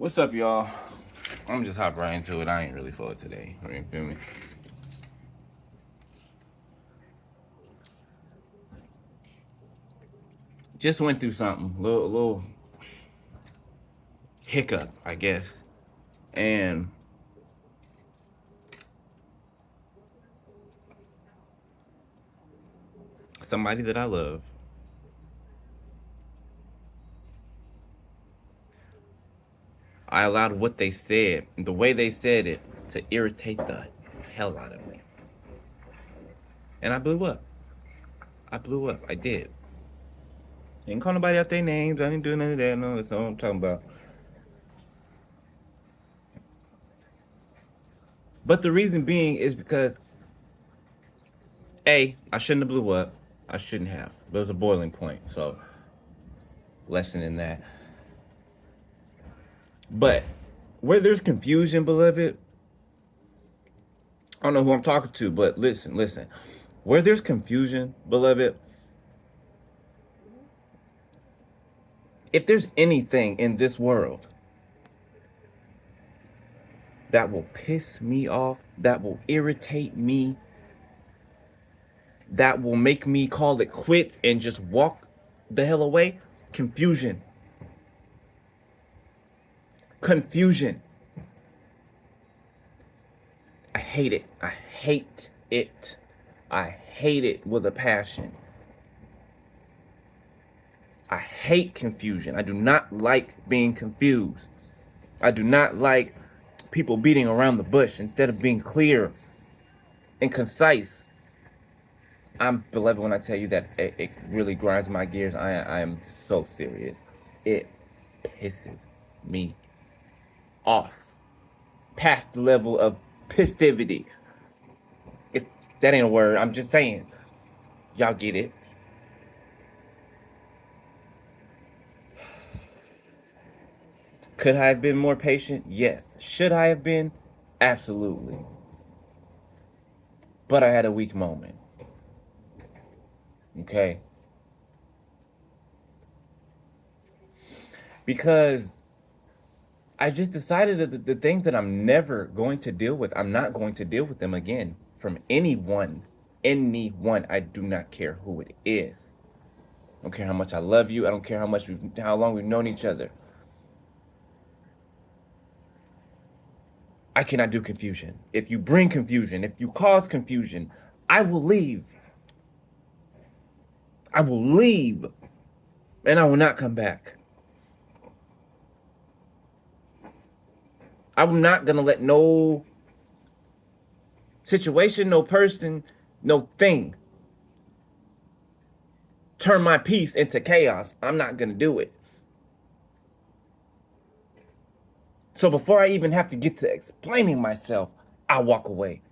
What's up, y'all? I'm just hop right into it. I ain't really for it today. You feel me? Just went through something, little hiccup, I guess, and somebody that I love, I allowed what they said, the way they said it, to irritate the hell out of me, and I blew up. I blew up. I did. Didn't call nobody out their names. I didn't do none of that. No, that's not what I'm talking about. But the reason being is because I shouldn't have blew up. I shouldn't have. There was a boiling point. So, lesson in that. But where there's confusion, beloved, I don't know who I'm talking to, but listen. Where there's confusion, beloved, if there's anything in this world that will piss me off, that will irritate me, that will make me call it quits and just walk the hell away, confusion. Confusion. I hate it. I hate it. I hate it with a passion. I hate confusion. I do not like being confused. I do not like people beating around the bush instead of being clear and concise. I'm beloved when I tell you that it really grinds my gears. I am so serious. It pisses me off past the level of pistivity. If that ain't a word, I'm just saying. Y'all get it. Could I have been more patient? Yes. Should I have been? Absolutely. But I had a weak moment. Okay? Because I just decided that the things that I'm never going to deal with, I'm not going to deal with them again from anyone. Anyone. I do not care who it is. I don't care how much I love you. I don't care how long we've known each other. I cannot do confusion. If you bring confusion, if you cause confusion, I will leave. I will leave. And I will not come back. I'm not going to let no situation, no person, no thing turn my peace into chaos. I'm not going to do it. So before I even have to get to explaining myself, I walk away.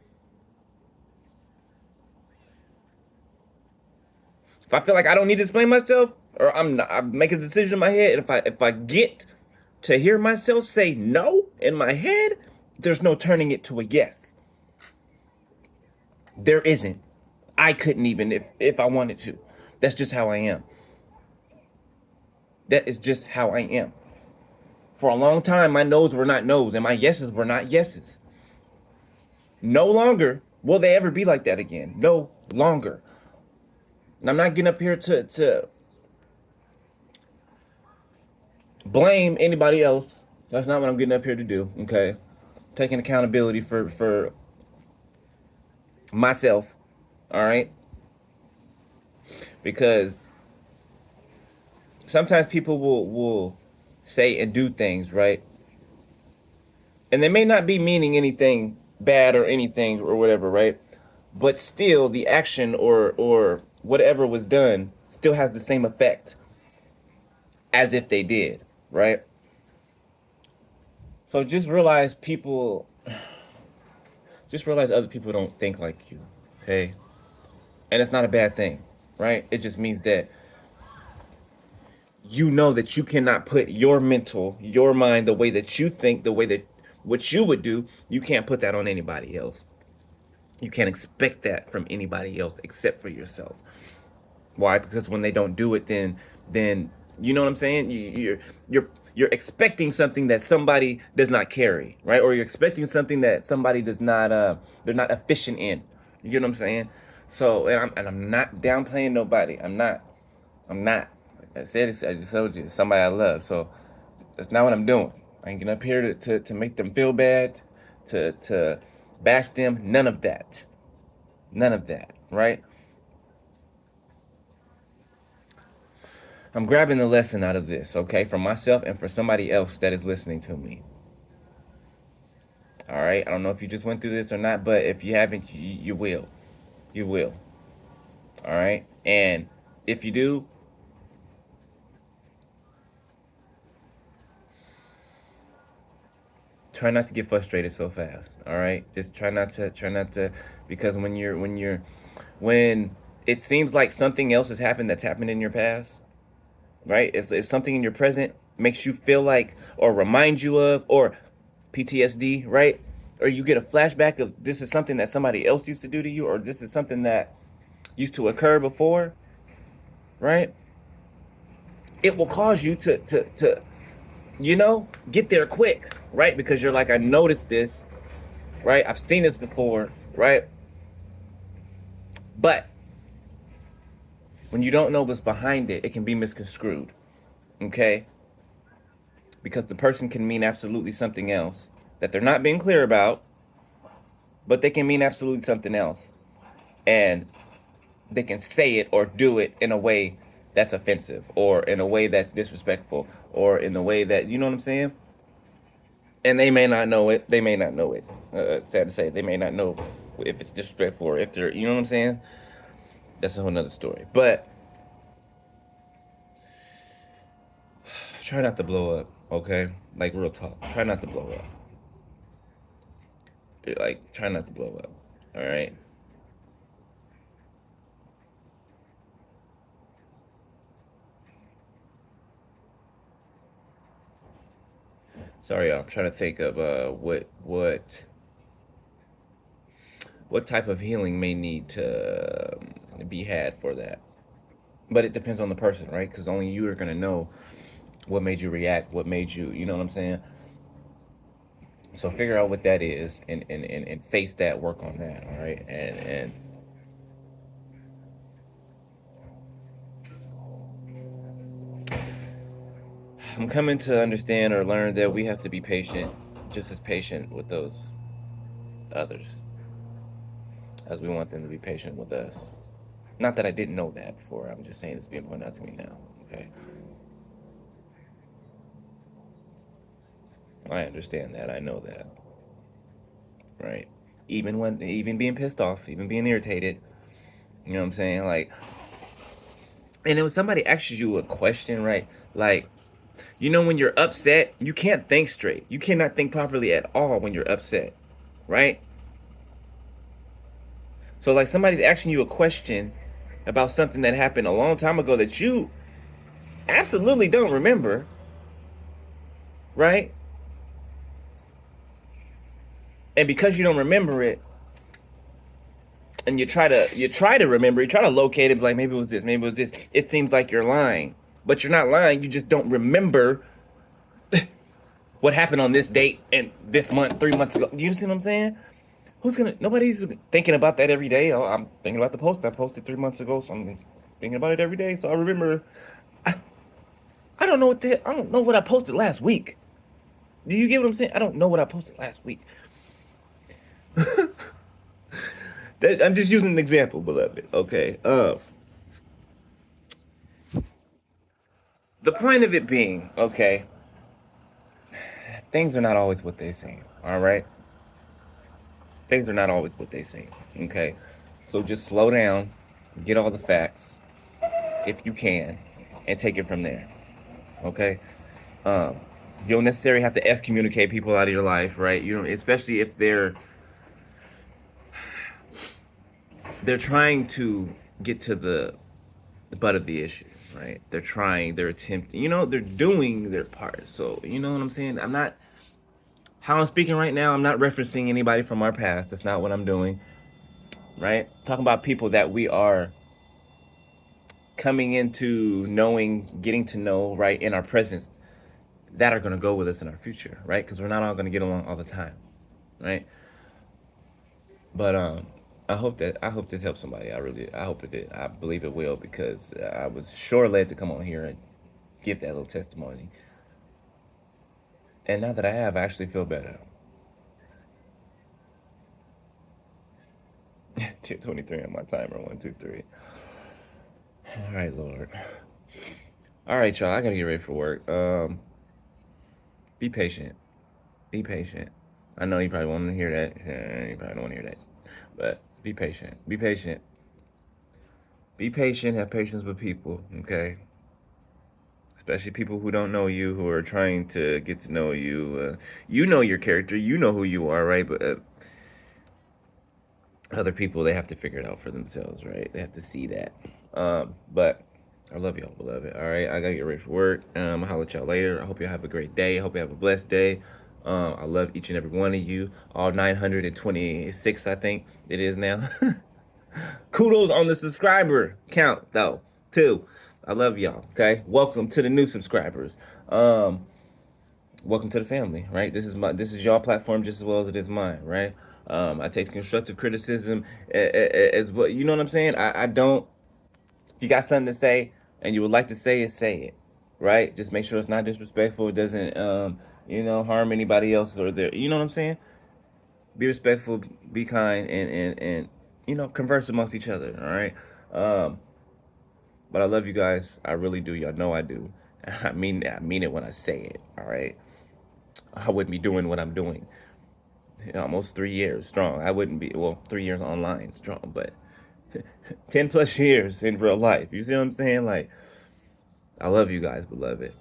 If I feel like I don't need to explain myself, or I make a decision in my head, and if I get to hear myself say no in my head, there's no turning it to a yes. There isn't. I couldn't even if I wanted to. That's just how I am. That is just how I am. For a long time, my no's were not no's and my yeses were not yeses. No longer will they ever be like that again. No longer. And I'm not getting up here to blame anybody else. That's not what I'm getting up here to do, okay? Taking accountability for myself, all right? Because sometimes people will say and do things, right? And they may not be meaning anything bad or anything or whatever, right? But still the action or whatever was done still has the same effect as if they did, right? So just realize other people don't think like you, okay? And it's not a bad thing, right? It just means that you know that you cannot put your mind, the way that you think, the way that what you would do, you can't put that on anybody else. You can't expect that from anybody else except for yourself. Why? Because when they don't do it, then you know what I'm saying. You're you're expecting something that somebody does not carry, right? Or you're expecting something that somebody does not they're not efficient in. You get what I'm saying? So, and I'm not downplaying nobody. I'm not. Like I said, I just told you, it's somebody I love. So that's not what I'm doing. I ain't getting up here to make them feel bad, to bash them. None of that. None of that, right? I'm grabbing the lesson out of this, okay, for myself and for somebody else that is listening to me. All right. I don't know if you just went through this or not, but if you haven't, you will. You will. All right. And if you do, try not to get frustrated so fast. All right. Just try not to, because when it seems like something else has happened that's happened in your past, right? If something in your present makes you feel like, or remind you of, or PTSD, right? Or you get a flashback of this is something that somebody else used to do to you, or this is something that used to occur before, right? It will cause you to get there quick, right? Because you're like, I noticed this, right? I've seen this before, right? But when you don't know what's behind it, it can be misconstrued, okay? Because the person can mean absolutely something else that they're not being clear about, but they can mean absolutely something else. And they can say it or do it in a way that's offensive, or in a way that's disrespectful, or in a way that, you know what I'm saying? And they may not know it. They may not know it. Sad to say, they may not know if it's disrespectful or if they're, you know what I'm saying? That's a whole nother story. But try not to blow up, okay? Like, real talk. Try not to blow up. Like, try not to blow up. All right? Sorry, y'all. I'm trying to think of what type of healing may need to be had for that. But it depends on the person, right? Because only you are gonna know what made you react, what made you, you know what I'm saying? So figure out what that is, and face that, work on that, all right? And I'm coming to understand or learn that we have to be patient, just as patient with those others as we want them to be patient with us. Not that I didn't know that before. I'm just saying it's being pointed out to me now. Okay, I understand that. I know that. Right. Even being pissed off, even being irritated. You know what I'm saying? Like, and it was somebody asks you a question, right? Like, when you're upset, you can't think straight. You cannot think properly at all when you're upset, right? So, like, somebody's asking you a question about something that happened a long time ago that you absolutely don't remember, right? And because you don't remember it, and you try to remember, you try to locate it, like maybe it was this, maybe it was this. It seems like you're lying, but you're not lying. You just don't remember what happened on this date and this month, 3 months ago. You see what I'm saying? Nobody's thinking about that every day. Oh, I'm thinking about the post I posted 3 months ago, so I'm thinking about it every day. So I remember. I, I don't know I don't know what I posted last week. Do you get what I'm saying? I don't know what I posted last week. I'm just using an example, beloved. Okay. The point of it being, okay, things are not always what they seem. All right. Things are not always what they seem. Okay. So just slow down, get all the facts, if you can, and take it from there. Okay. Um, you don't necessarily have to excommunicate people out of your life, right? Especially if they're trying to get to the butt of the issue, right? They're attempting, they're doing their part. So you know what I'm saying? How I'm speaking right now, I'm not referencing anybody from our past. That's not what I'm doing, right? Talking about people that we are coming into knowing, getting to know, right, in our presence, that are going to go with us in our future, right? Because we're not all going to get along all the time, right? But I hope this helps somebody. I hope it did. I believe it will, because I was sure led to come on here and give that little testimony. And now that I have, I actually feel better. 23 on my timer. 1, 2, 3. All right, Lord. All right, y'all. I gotta get ready for work. Be patient. Be patient. I know you probably want to hear that. You probably don't want to hear that. But be patient. Be patient. Be patient. Have patience with people, okay? Especially people who don't know you, who are trying to get to know you. You know your character. You know who you are, right? But other people, they have to figure it out for themselves, right? They have to see that. But I love y'all, beloved. All right, I gotta get ready for work. I'll holler at y'all later. I hope y'all have a great day. I hope you have a blessed day. I love each and every one of you. All 926, I think it is now. Kudos on the subscriber count, though, too. I love y'all. Okay, welcome to the new subscribers. Welcome to the family, right? This is y'all platform just as well as it is mine, right? I take constructive criticism as well. You know what I'm saying? I don't. If you got something to say and you would like to say it, right? Just make sure it's not disrespectful. It doesn't, harm anybody else or their. You know what I'm saying? Be respectful, be kind, and converse amongst each other. All right. But I love you guys. I really do. Y'all know I do. I mean it when I say it. All right. I wouldn't be doing what I'm doing. Almost 3 years strong. I wouldn't be, 3 years online strong, but 10 plus years in real life. You see what I'm saying? Like, I love you guys, beloved.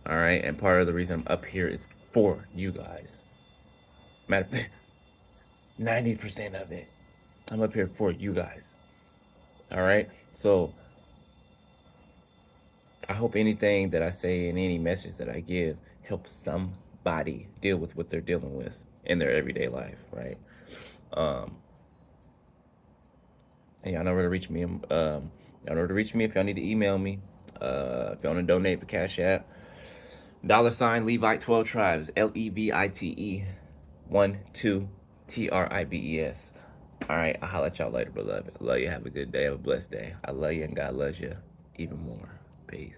All right. And part of the reason I'm up here is for you guys. Matter of fact, 90% of it, I'm up here for you guys. All right. So I hope anything that I say and any message that I give helps somebody deal with what they're dealing with in their everyday life, right? And y'all know where to reach me. Y'all know where to reach me if y'all need to email me. If y'all want to donate to Cash App, $ Levite 12 Tribes, LEVITE 12TRIBES. All right, I'll holler at y'all later, beloved. Love you. Have a good day. Have a blessed day. I love you, and God loves you even more. Peace.